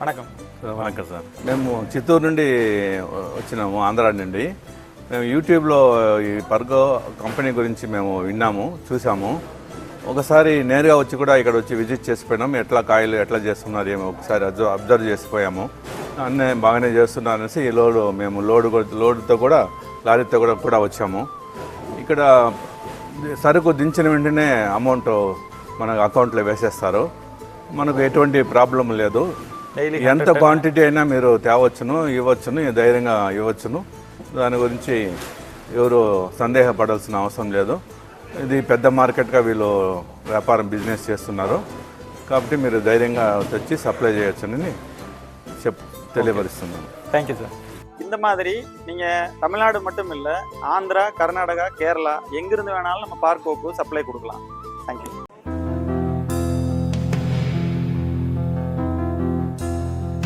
Vanakkam vanakkam sir. మేము చిత్తూరు నుండి వచ్చినాము, ఆంధ్ర నుండి. మేము యూట్యూబ్లో ఈ పర్గో కంపెనీ గురించి మేము విన్నాము, చూసాము. ఒకసారి నేరుగా వచ్చి కూడా ఇక్కడ వచ్చి విజిట్ చేసిపోయినాము. ఎట్లా కాయలు ఎట్లా చేస్తున్నారు ఏమో ఒకసారి అబ్జర్వ్ చేసిపోయాము. అన్నీ బాగానే చేస్తున్నారు అనేసి ఈ మేము లోడుతో కూడా లారీతో కూడా వచ్చాము. ఇక్కడ సరుకు దించిన వెంటనే అమౌంట్ మన అకౌంట్లో వేసేస్తారు. మనకు ఎటువంటి ప్రాబ్లం లేదు. ఎంత క్వాంటిటీ అయినా మీరు తేవచ్చును, ఇవ్వచ్చును, ధైర్యంగా ఇవ్వచ్చును. దాని గురించి ఎవరు సందేహపడాల్సిన అవసరం లేదు. ఇది పెద్ద మార్కెట్గా వీళ్ళు బిజినెస్ చేస్తున్నారు కాబట్టి మీరు ధైర్యంగా తెచ్చి సప్లై చేయొచ్చునని தெளிவுபடுத்தினாங்க. Thank you sir. இந்த மாதிரி நீங்கள் தமிழ்நாடு மட்டும் இல்லை, ஆந்திரா, கர்நாடகா, கேரளா எங்கிருந்து வேணாலும் நம்ம பார்க்கோக்கு சப்ளை கொடுக்கலாம். தேங்க்யூ.